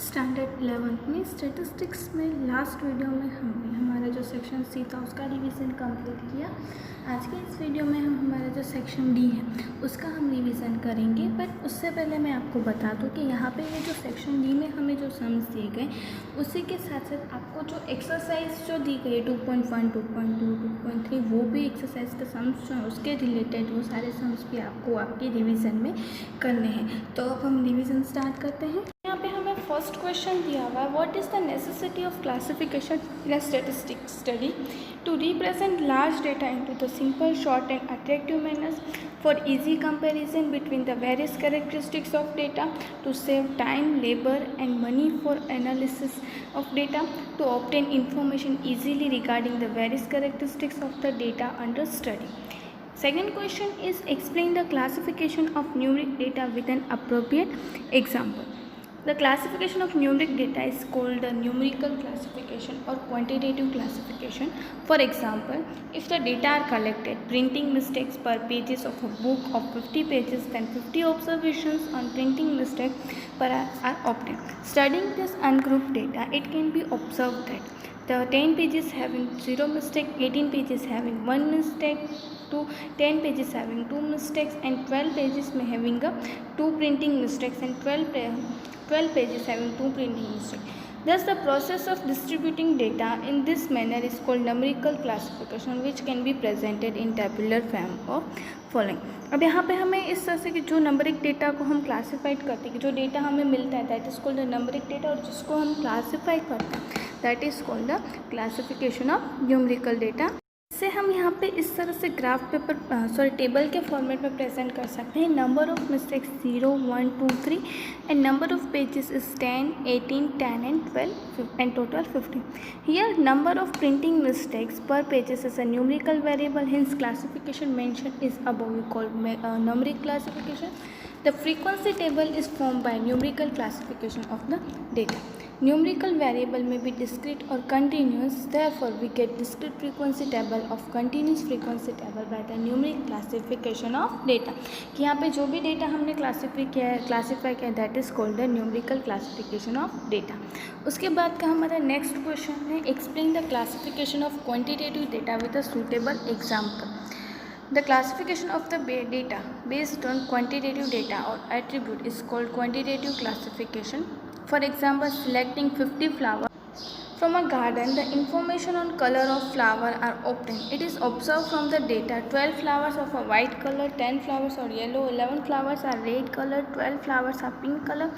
Standard 11th में statistics में last video में हमने हमारा जो सेक्शन सी था उसका रिवीजन कंप्लीट किया। आज के इस वीडियो में हम हमारा जो सेक्शन डी है उसका हम रिवीजन करेंगे। बट उससे पहले मैं आपको बता दूं कि यहाँ पे ये जो सेक्शन डी में हमें जो सम्स दिए गए उसी के साथ साथ आपको जो एक्सरसाइज जो दी गई 2.1, 2.2, 2.3 वो भी एक्सरसाइज के सम्स जो हैं उसके रिलेटेड वो सारे सम्स भी आपको आपके रिवीजन में करने हैं। तो अब हम रिवीजन स्टार्ट करते हैं। यहाँ पे हमें फर्स्ट क्वेश्चन दिया हुआ है, what is the necessity of classification in a statistics study to represent large data into the simple short and attractive manners for easy comparison between the various characteristics of data, to save time, labor and money for analysis of data, to obtain information easily regarding the various characteristics of the data under study. Second question is, explain the classification of numeric data with an appropriate example. The classification of numeric data is called the numerical classification or quantitative classification. For example, if the data are collected, printing mistakes per pages of a book of 50 pages, then 50 observations on printing mistakes per are obtained. Studying this ungrouped data, it can be observed that the 10 pages having 0 mistake, 18 pages having 1 mistake, to 10 pages having 2 mistakes and 12 pages may having a 2 printing mistakes and 12 pages having 2 printing mistakes. Thus the process of distributing data in this manner is called numerical classification, which can be presented in tabular form of following. अब यहाँ पे हमें इस तरह से कि जो numeric data को हम क्लासीफाइड करते हैं कि जो डेटा हमें मिलता है that is called the numeric data, और जिसको हम क्लासीफाई करते हैं that is called the classification of numerical data. से हम यहाँ पे इस तरह से ग्राफ पेपर टेबल के फॉर्मेट में प्रेजेंट कर सकते हैं। Number of mistakes 0, 1, 2, 3 and number of pages is 10, 18, 10 and 12 and total 50. Here number of printing mistakes per pages is a numerical variable, hence classification mentioned is above we call numeric classification. The frequency table is formed by numerical classification of the data. Numerical variable may be discrete or continuous, therefore we get discrete frequency table of continuous frequency table by the numeric classification of data. कि यहाँ पे जो भी data हमने classify किया that is called the numerical classification of data. उसके बाद का हमारा नेक्स्ट क्वेश्चन है, explain the classification of quantitative data with a suitable example. The classification of the data based on quantitative data or attribute is called quantitative classification. For example, selecting 50 flowers from a garden, the information on color of flower are obtained. It is observed from the data 12 flowers of a white color, 10 flowers are yellow, 11 flowers are red color, 12 flowers are pink color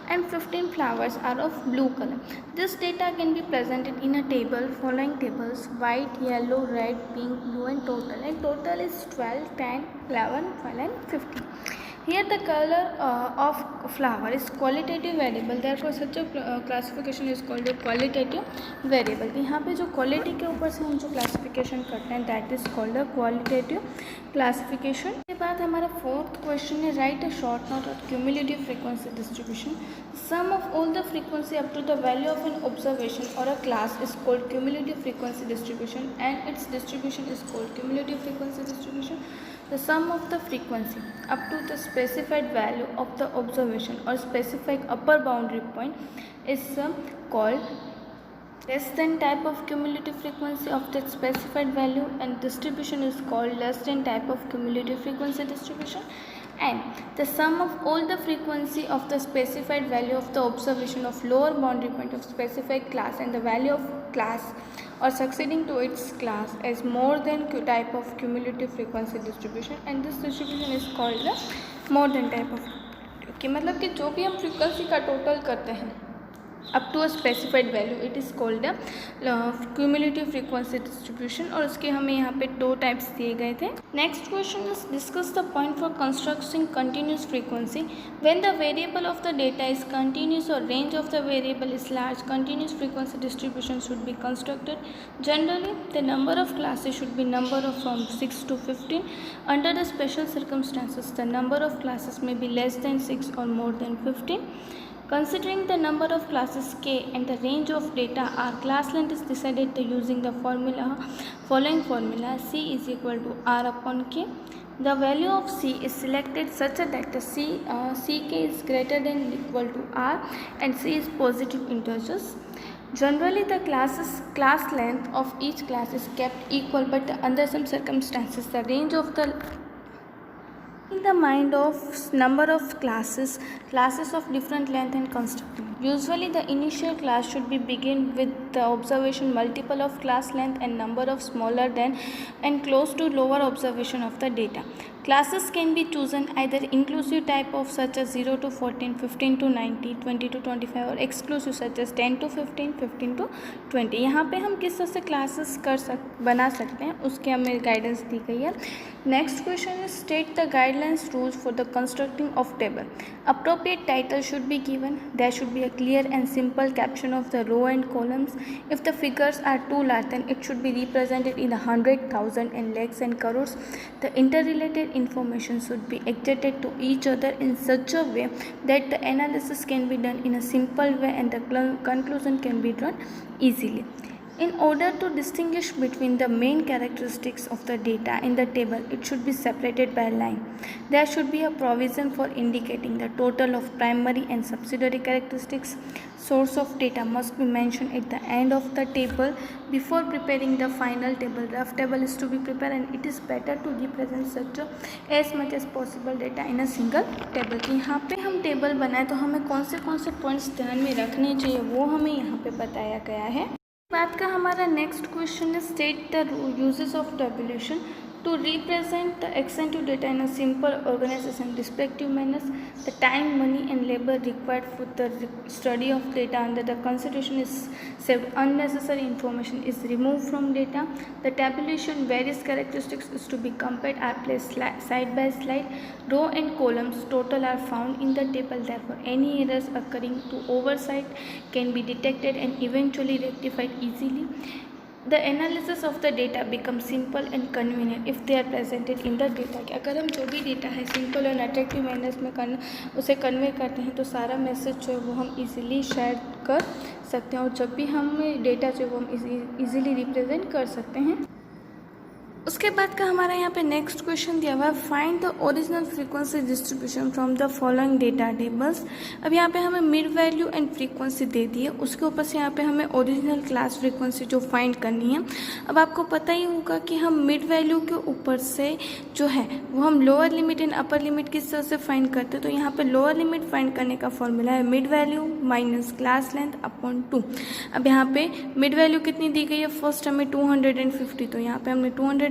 and 15 flowers are of blue color. This data can be presented in a table following tables: white, yellow, red, pink, blue and total. And total is 12, 10, 11, 12 and 15. Here the color of flower is qualitative variable, therefore such a classification is called a qualitative variable. यहाँ पे जो quality के ऊपर से हम जो classification करते हैं that is called a qualitative classification. के बाद हमारा फोर्थ क्वेश्चन है, right a short note of cumulative frequency distribution. Sum of all the frequency up to the value of an observation or a class is called cumulative frequency distribution, and its distribution is called cumulative frequency distribution. The sum of the frequency up to the specified value of the observation or specified upper boundary point is called less than type of cumulative frequency of that specified value, and distribution is called less than type of cumulative frequency distribution. And the sum of all the frequency of the specified value of the observation of lower boundary point of specified class and the value of class or succeeding to its class as more than type of cumulative frequency distribution, and this distribution is called the more than type of. कि मतलब कि जो भी हम frequency का total करते हैं up to a specified value it is called the cumulative frequency distribution, और उसके हमें यहाँ पे 2 टाइप्स दिए गए थे. Next question is, discuss the point for constructing continuous frequency. When the variable of the data is continuous और range of the variable is large, continuous frequency distribution should be constructed. Generally the number of classes should be number of from 6 to 15. Under the special circumstances, the number of classes may be less than 6 or more than 15. Considering the number of classes k and the range of data, our class length is decided using the following formula: C is equal to R upon k. The value of C is selected such that the Ck is greater than or equal to R and C is positive integers. Generally, the class length of each class is kept equal, but under some circumstances, the range of the in the mind of number of classes of different length and constructed. Usually the initial class should be begin with the observation multiple of class length and number of smaller than and close to lower observation of the data. Classes can be chosen either inclusive type of such as 0 to 14, 15 to 90, 20 to 25 और exclusive such as 10 to 15, 15 to 20. यहाँ पे हम किस तरह से classes बना सकते हैं उसके हमें गाइडेंस दी गई है. Next question is state the guidelines rules for the constructing of table. Appropriate title should be given. There should be a clear and simple caption of the row and columns. If the figures are too large, then it should be represented in 100, 1000 and lakhs and crores. The interrelated information should be adjacent to each other in such a way that the analysis can be done in a simple way and the conclusion can be drawn easily. In order to distinguish between the main characteristics of the data in the table, it should be separated by a line. There should be a provision for indicating the total of primary and subsidiary characteristics. Source of data must be mentioned at the end of the table before preparing the final table. Rough table is to be prepared and it is better to represent such as much as possible data in a single table. तो यहाँ पे हम table बनाए तो हमें कौन से points ध्यान में रखने चाहिए वो हमें यहाँ पे बताया गया है. बात का हमारा नेक्स्ट क्वेश्चन है state the uses of tabulation to represent the extensive data in a simple, organized and respective manner. The time, money and labor required for the study of data under the consideration is saved. Unnecessary information is removed from data. The tabulation various characteristics is to be compared are placed side by side. Row and columns total are found in the table. Therefore, any errors occurring to oversight can be detected and eventually rectified easily. The analysis of the data becomes simple and convenient if they are presented in the data. कि अगर हम जो भी data है simple और attractive manners में उसे convey करते हैं तो सारा मैसेज जो है वो हम इजीली शेयर कर सकते हैं और जब भी हम डेटा जो है वो हम इजीली रिप्रेजेंट कर सकते हैं. उसके बाद का हमारा यहाँ पे नेक्स्ट क्वेश्चन दिया हुआ है find the original frequency distribution from the following data tables. अब यहाँ पे हमें मिड वैल्यू एंड फ्रीक्वेंसी दे दी है, उसके ऊपर से यहाँ पे हमें ओरिजिनल क्लास फ्रीक्वेंसी जो फाइंड करनी है. अब आपको पता ही होगा कि हम मिड वैल्यू के ऊपर से जो है वो हम lower limit and upper limit किस तरह से फाइंड करते हैं. तो यहाँ पे लोअर लिमिट फाइंड करने का फॉर्मूला है mid value minus class length upon 2. अब यहाँ पे मिड वैल्यू कितनी दी गई है, फर्स्ट हमें 250, तो यहाँ पे हमने 250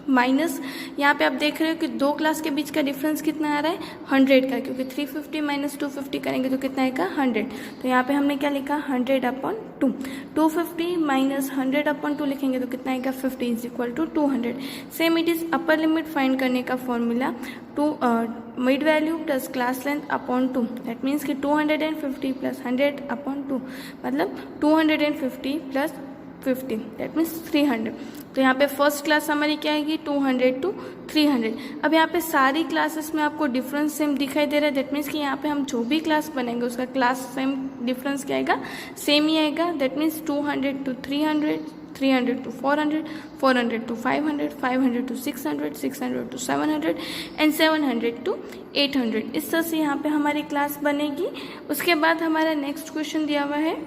माइनस यहाँ पे आप देख रहे हो कि दो क्लास के बीच का डिफरेंस कितना आ रहा है 100 का, क्योंकि 350 माइनस 250 करेंगे तो कितना आएगा 100. तो यहाँ पे हमने क्या लिखा 100 अपॉन 2. 250 माइनस 100 अपॉन 2 लिखेंगे तो कितना आएगा 50 is equal to 200. Same it is upper limit find करने का formula mid value plus class length upon 2. That means कि 250 प्लस 100 अपॉन 2 मतलब 250 प्लस 50 दैट मीन्स 300. तो यहाँ पे फर्स्ट क्लास हमारी क्या आएगी 200 to 300. अब यहाँ पे सारी क्लासेस में आपको डिफरेंस सेम दिखाई दे रहा है. दैट मीन्स कि यहाँ पे हम जो भी क्लास बनाएंगे उसका क्लास सेम डिफरेंस क्या आएगा सेम ही आएगा. That means 200 to 300, 300 to 400, 400 to 500, 500 to 600, 600 to 700 and 700 to 800. इस तरह से यहाँ पे हमारी क्लास बनेगी. उसके बाद हमारा नेक्स्ट क्वेश्चन दिया हुआ है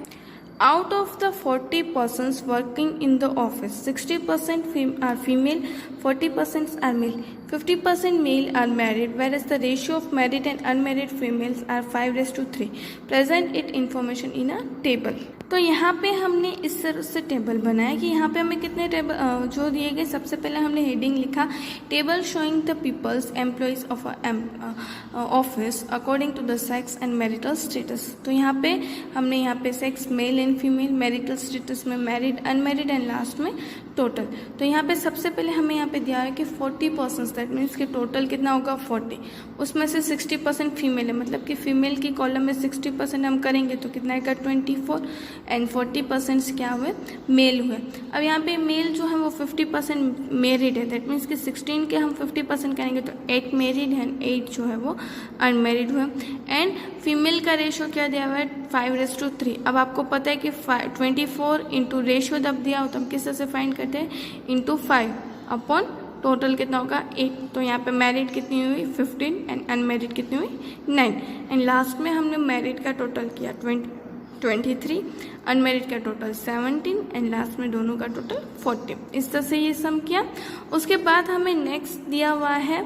out of the 40 persons working in the office 60% are female, 40% are male, 50% male are married, whereas the ratio of married and unmarried females are 5:3. Present it information in a table. तो यहाँ पे हमने इस तरह से टेबल बनाया कि यहाँ पे हमें कितने टेबल जो दिए गए. सबसे पहले हमने हेडिंग लिखा table showing the peoples employees of office according to the sex and marital status. तो यहाँ पे हमने यहाँ पे sex male and female, marital status में मैरिड, अनमैरिड एंड लास्ट में टोटल. तो यहाँ पे सबसे पहले हमें यहाँ पे दिया है कि 40%, दैट मीन्स कि टोटल कितना होगा 40. उसमें से 60% फीमेल है, मतलब कि फीमेल की कॉलम में 60% हम करेंगे तो कितना आएगा 24 एंड 40% क्या हुए मेल हुए. अब यहाँ पे मेल जो है वो 50% मैरिड है. दैट मीन्स कि 16 के हम 50% करेंगे तो 8 मैरिड है, 8 जो है वो अनमैरिड हुए. एंड फीमेल का रेशो क्या दिया हुआ है 5:3. अब आपको पता है कि 24 इंटू रेशो जब दिया हो तो हम किस तरह से फाइंड करते हैं इंटू 5 अपॉन टोटल कितना होगा 8। तो यहाँ पे मैरिड कितनी हुई 15 एंड अनमेरिड कितनी हुई 9। एंड लास्ट में हमने मैरिड का टोटल किया 23, अनमेरिड का टोटल 17 एंड लास्ट में दोनों का टोटल 40। इस तरह से ये सम किया। उसके बाद हमें नेक्स्ट दिया हुआ है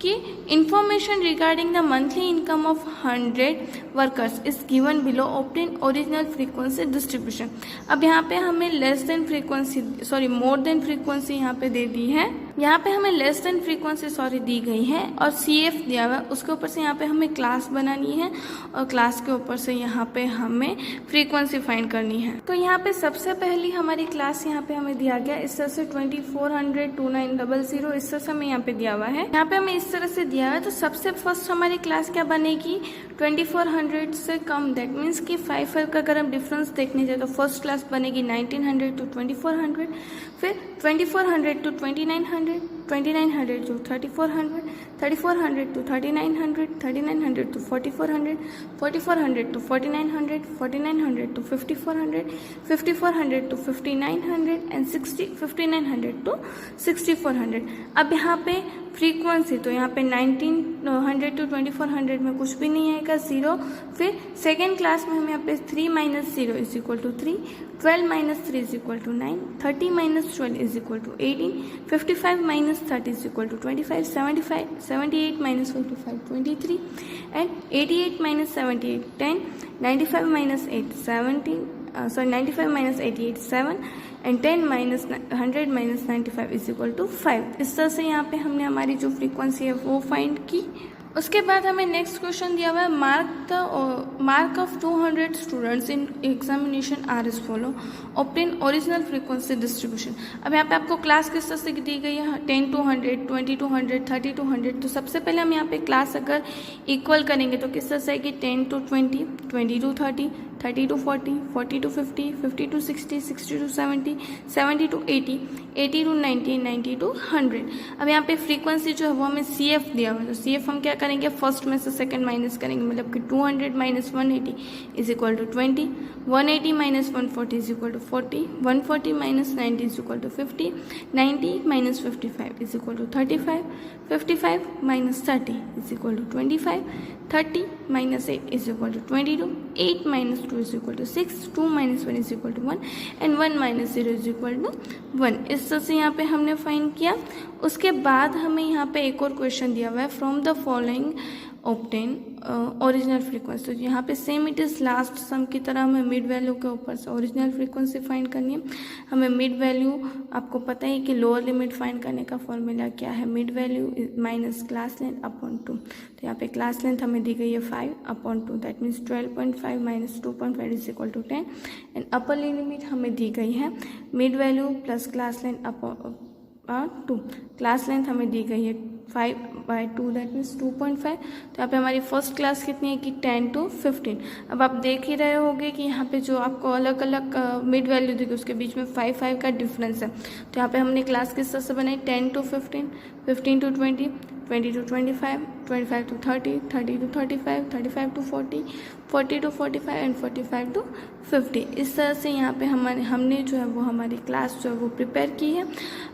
कि information regarding the monthly income of 100 workers is given below, obtain original frequency distribution. अब यहाँ पे हमें मोर देन फ्रीक्वेंसी यहाँ पे दे दी है, यहाँ पे हमें लेस देन फ्रीक्वेंसी दी गई है और CF दिया हुआ है। उसके ऊपर से यहाँ पे हमें क्लास बनानी है और क्लास के ऊपर से यहाँ पे हमें फ्रीक्वेंसी फाइंड करनी है। तो यहाँ पे सबसे पहली हमारी क्लास यहाँ पे हमें दिया गया इस तरह से 2400 2900 इस तरह से हमें यहाँ पे दिया हुआ है। यहाँ पे हमें इस तरह से दिया हुआ है। तो सबसे फर्स्ट हमारी क्लास क्या बनेगी 2400 से कम, दैट मीन्स कि 5 का अगर हम डिफरेंस देखने जाए तो फर्स्ट क्लास बनेगी 1900 to 2400, फिर 2400 to 2900, 2900 to 3400, 3400 to 3900, 3900 to 4400, 4400 to 4900, 4900 to 5400, 5400 to 5900 and 5900 to 6400। अब यहाँ पे फ्रीक्वेंसी तो यहाँ पे 1900 to 2400 में कुछ भी नहीं आएगा, 0। फिर सेकेंड क्लास में हम यहाँ पे 3 - 0 is equal to 3, 12 - 3 is equal to 9, 30 - 12 is equal to 18, 55 - 30 is equal to 25, 78 - 55 23 and 88 - 78 10, 95 - 8 17, 95 - 88 7 and 10 - 100 - 95 is equal to 5। इस तरह से यहाँ पे हमने हमारी जो फ्रीक्वेंसी है वो फाइंड की। उसके बाद हमें नेक्स्ट क्वेश्चन दिया हुआ है mark of 200 students in examination R S follow, obtain original frequency distribution. अब यहाँ पे आपको क्लास किस तरह से दी गई है 10 to 100, 20 to 100, 30 to 100। तो सबसे पहले हम यहाँ पे क्लास अगर इक्वल करेंगे तो किस तरह से है कि 10 to 20, 20 to 30, 30 to 40, 40 to 50, 50 to 60, 60 to 70, 70 to 80, 80 to 90, 90 to 100। अब यहाँ पे फ्रीक्वेंसी जो है वो हमें CF दिया हुआ है। तो CF हम क्या करेंगे फर्स्ट में से सेकंड माइनस करेंगे, मतलब कि 200 - 180 is equal to 20, 180 - 140 is equal to 40, 140 - 90 is equal to 50, 90 - 55 is equal to 35, 55 - 30 is equal to 25, 30 - 8 is equal to 22, 8 - 2 is equal to 6, 2 - 1 is equal to 1 and 1 - 0 is equal to 1। इस तरह से यहाँ पे हमने फाइंड किया। उसके बाद हमें यहाँ पे एक और क्वेश्चन दिया हुआ है from the following obtain original frequency. तो यहाँ पे सेम इट इज़ लास्ट सम की तरह हमें मिड वैल्यू के ऊपर से ओरिजिनल फ्रीक्वेंसी फाइंड करनी है। हमें मिड वैल्यू आपको पता है कि लोअर लिमिट फाइंड करने का फॉर्मूला क्या है, mid value minus class length upon 2। तो यहाँ पे क्लास लेंथ हमें दी गई है 5/2, that means 12.5 - 2.5 is equal to 10 and upper limit हमें दी गई है mid value plus class length upon 2। Class length हमें दी गई है 5/2 दैट मीन्स 2.5। तो यहाँ पे हमारी फर्स्ट क्लास कितनी है कि 10 to 15। अब आप देख ही रहे होंगे कि यहाँ पे जो आपको अलग अलग मिड वैल्यू दी गई उसके बीच में 5 का डिफरेंस है। तो यहाँ पे हमने क्लास किस तरह से बनाई 10 to 15, 15 to 20, 20 to 25, 25 to 30, 30 to 35, 35 to 40, 40 to 45 and 45 to 50। इस तरह से यहाँ पे हमने जो है वो हमारी क्लास जो है वो प्रिपेयर की है।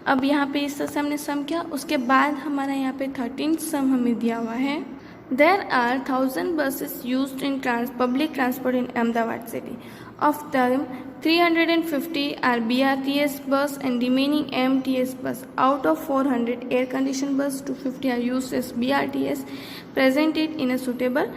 अब यहाँ पे इस तरह से हमने सम किया। उसके बाद हमारा यहाँ पे 13 सम हमें दिया हुआ है। There are 1000 buses used in public transport in Ahmedabad city. Of them, 350 are BRTS bus and remaining MTS bus. Out of 400 air-conditioned bus, 250 are used as BRTS. Presented in a suitable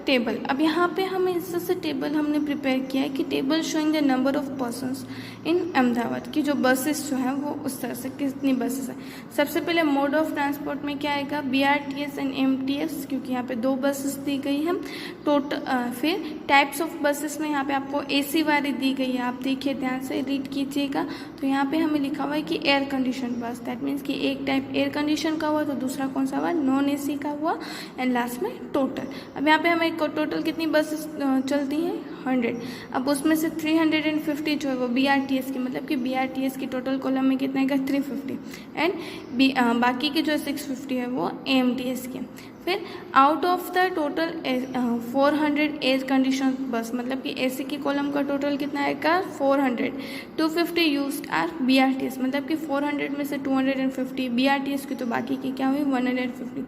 table. अब यहाँ पे हमें इस तरह से table हमने prepare किया है कि table showing the number of persons इन अहमदाबाद की जो बसेस जो हैं वो उस तरह से कितनी बसेस हैं। सबसे पहले मोड ऑफ ट्रांसपोर्ट में क्या आएगा BRTS एंड MTS, क्योंकि यहाँ पे 2 बसेस दी गई हैं टोटल। फिर टाइप्स ऑफ बसेस में यहाँ पे आपको AC वाली दी गई है, आप देखिए ध्यान से रीड कीजिएगा। तो यहाँ पे हमें लिखा हुआ है कि एयर कंडीशन बस, दैट मीन्स कि एक टाइप एयर कंडीशन का हुआ तो दूसरा कौन सा हुआ नॉन AC का हुआ एंड लास्ट में टोटल। अब यहाँ पे हमें टोटल कितनी बसेस चलती हैं 100। अब उसमें से 350 जो है वो BRTS की, मतलब कि BRTS की टोटल कॉलम में कितने का 350, एंड बाकी के जो 650 है वो AMTS की। फिर out of the total 400 age condition बस, मतलब कि AC की कॉलम का टोटल कितना आएगा 400, 250 यूज्ड आर BRTS, मतलब कि 400 में से 250 BRTS की, तो बाकी की क्या हुई 150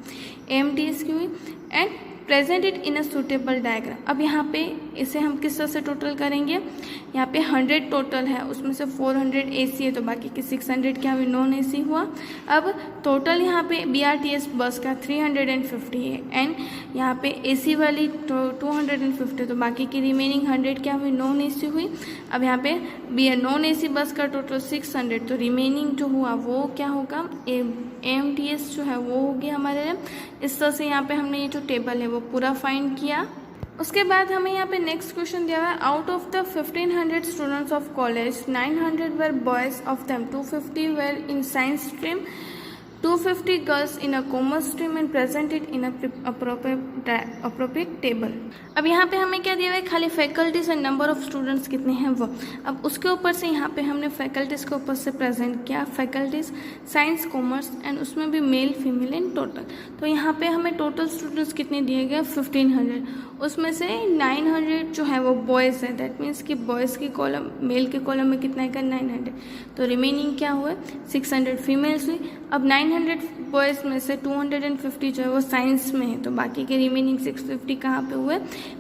AMTS की हुई। And present it in a suitable diagram. अब यहाँ पे इसे हम किस तरह से टोटल करेंगे, यहाँ पे 100 टोटल है, उसमें से 400 AC है, तो बाकी की 600 क्या हुई नॉन AC हुआ। अब टोटल यहाँ पे BRTS बस का 350 है, एंड यहाँ पे AC वाली 250, तो बाकी की रिमेनिंग 100 क्या हुई नॉन AC हुई। अब यहाँ पे नॉन AC बस का टोटल 600, तो रिमेनिंग जो हुआ वो क्या होगा AMTS जो है वो होगी हमारे लिए। इस तरह से यहाँ पे हमने ये जो टेबल है वो पूरा फाइंड किया। उसके बाद हमें यहाँ पे नेक्स्ट क्वेश्चन दिया हुआ है, out of the 1500 students of college 900 were boys, of them 250 were in science stream, 250 girls in a commerce stream and presented in appropriate table. अब यहाँ पे हमें क्या दिया हुआ है, खाली faculties and number of students कितने हैं वो। अब उसके ऊपर से यहाँ पे हमने फैकल्टीज के ऊपर से प्रेजेंट किया, फैकल्टीज साइंस कॉमर्स, एंड उसमें भी मेल फीमेल इन टोटल। तो यहाँ पे हमें टोटल स्टूडेंट्स कितने दिए गए 1500, उसमें से 900 जो है वो बॉयज़ है, दैट मीन्स कि बॉयज़ की कॉलम मेल के कॉलम में कितना है 900, तो रिमेनिंग क्या हुआ 600 फीमेल्स हुई। अब 900 बॉयज़ में से 250 जो है वो साइंस में है, तो बाकी के रिमेनिंग 650 कहाँ पे हुए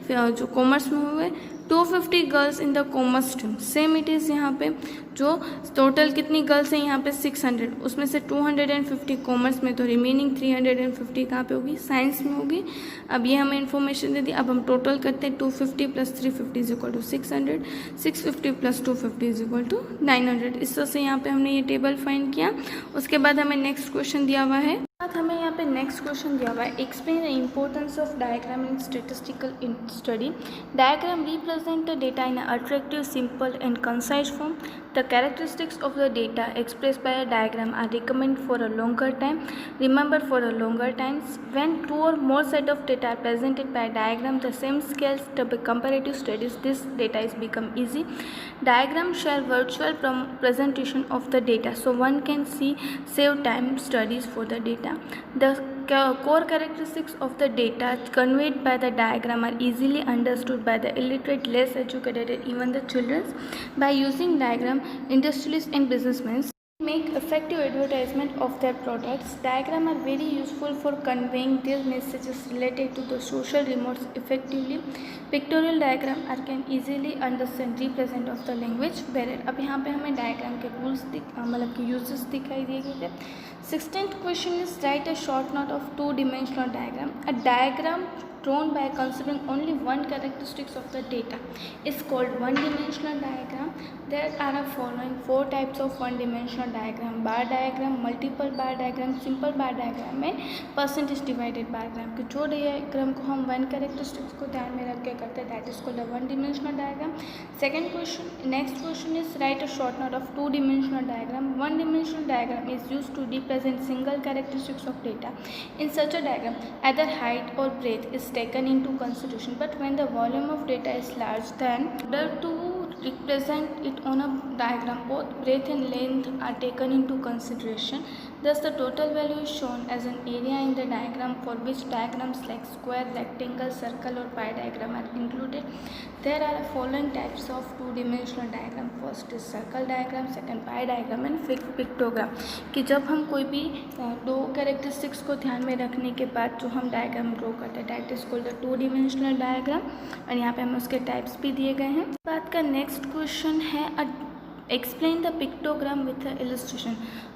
जो कॉमर्स में हुए। 250 girls in the commerce stream, same it is यहाँ पे जो टोटल कितनी गर्ल्स हैं यहाँ पे 600, उसमें से 250 कॉमर्स में, तो रिमेनिंग 350 कहाँ पे होगी साइंस में होगी। अब ये हमें इन्फॉर्मेशन दे दी। अब हम टोटल करते हैं 250 plus 350 is equal to 600, 650 plus 250 is equal to 900। इस तरह से यहाँ पे हमने ये टेबल फाइंड किया। उसके बाद हमें नेक्स्ट क्वेश्चन दिया हुआ है, हमें यहाँ पे नेक्स्ट क्वेश्चन दिया हुआ है, explain the importance of diagram in statistical study. Diagram represent the data in attractive, simple and concise form. The characteristics of the data expressed by a diagram are recommended for a longer time. Remember, for a longer times, when two or more set of data are presented by a diagram, the same scales to be comparative studies, this data is become easy. Diagram share virtual presentation of the data, so one can save time studies for the data. The core characteristics of the data conveyed by the diagram are easily understood by the illiterate, less educated, and even the children. By using diagram, industrialists and businessmen make effective advertisement of their products. Diagrams are very useful for conveying their messages related to the social remotes effectively. Pictorial diagram can easily understand represent of the language barrier. अब यहाँ पे हमें diagram के rules मतलब कि uses दिखाई दिए गए थे. 16th question is write a short note of two-dimensional diagram. A diagram drawn by considering only one characteristics of the data is called one-dimensional diagram. There are the following four types of one-dimensional diagram: bar diagram, multiple bar diagram, simple bar diagram and percentage divided bar diagram. कि जो diagram को हम one characteristics को ध्यान में रख के करते हैं, that is called a one-dimensional diagram. Second question, next question is write a short note of two-dimensional diagram. One-dimensional diagram is used to represent single characteristics of data. In such a diagram, either height or breadth is taken into consideration, but when the volume of data is large, then in order to represent it on a diagram, both breadth and length are taken into consideration. Thus, the total value is shown as an area in the diagram, for which diagrams like square, rectangle, circle or pie diagram are included. There are the following types of two-dimensional diagram. First is circle diagram, second pie diagram and pictogram. कि जब हम कोई भी दो characteristics को ध्यान में रखने के बाद जो हम डायग्राम ड्रॉ करते हैं, that is called the to-dimensional diagram. और यहाँ पे हमें उसके टाइप्स भी दिए गए हैं. बात का नेक्स्ट क्वेश्चन है explain the pictogram with the illustration.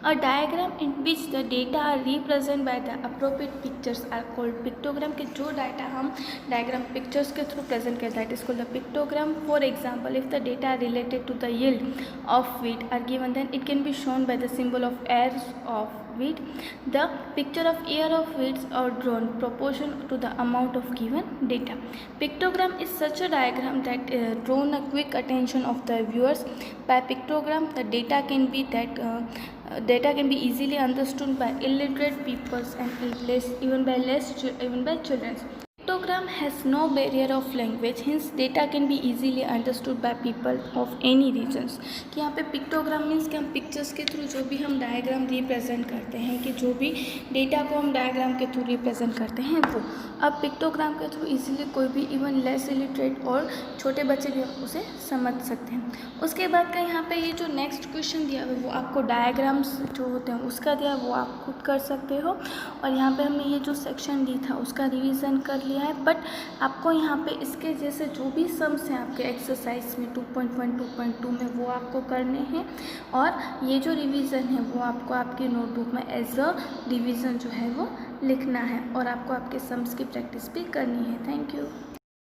A diagram in which the data are represented by the appropriate pictures are called pictogram. कि जो डाटा हम डायग्राम पिक्चर्स के थ्रू प्रेजेंट करते हैं, that is called the pictogram. For example, if the data are related to the yield of wheat are given, then it can be shown by the symbol of ears of wheat. The picture of ear of wheat are drawn proportion to the amount of given data. Pictogram is such a diagram that drawn a quick attention of the viewers. By pictogram, the data can be easily understood by illiterate peoples and even by children. Pictogram has no barrier of language, hence data can be easily understood by people of any regions। कि यहाँ पे pictogram means कि हम pictures के through जो भी हम diagram represent करते हैं, कि जो भी डेटा को हम डायग्राम के थ्रू रिप्रेजेंट करते हैं वो अब पिक्टोग्राम के थ्रू इजीली कोई भी इवन लेस इलिटरेट और छोटे बच्चे भी उसे समझ सकते हैं। उसके बाद का यहाँ पे ये जो नेक्स्ट क्वेश्चन दिया हुआ है वो आपको डायग्राम्स जो होते हैं उसका दिया, वो आप खुद कर सकते हो। और यहाँ पे हमने ये जो सेक्शन दी था उसका रिवीजन कर लिया है, बट आपको यहाँ पे इसके जैसे जो भी सम्स हैं आपके एक्सरसाइज में 2.1 2.2 में वो आपको करने हैं, और ये जो रिवीजन है वो आपको आपकी नोटबुक में एज अ रिवीजन जो है वो लिखना है, और आपको आपके सम्स की प्रैक्टिस भी करनी है। Thank you.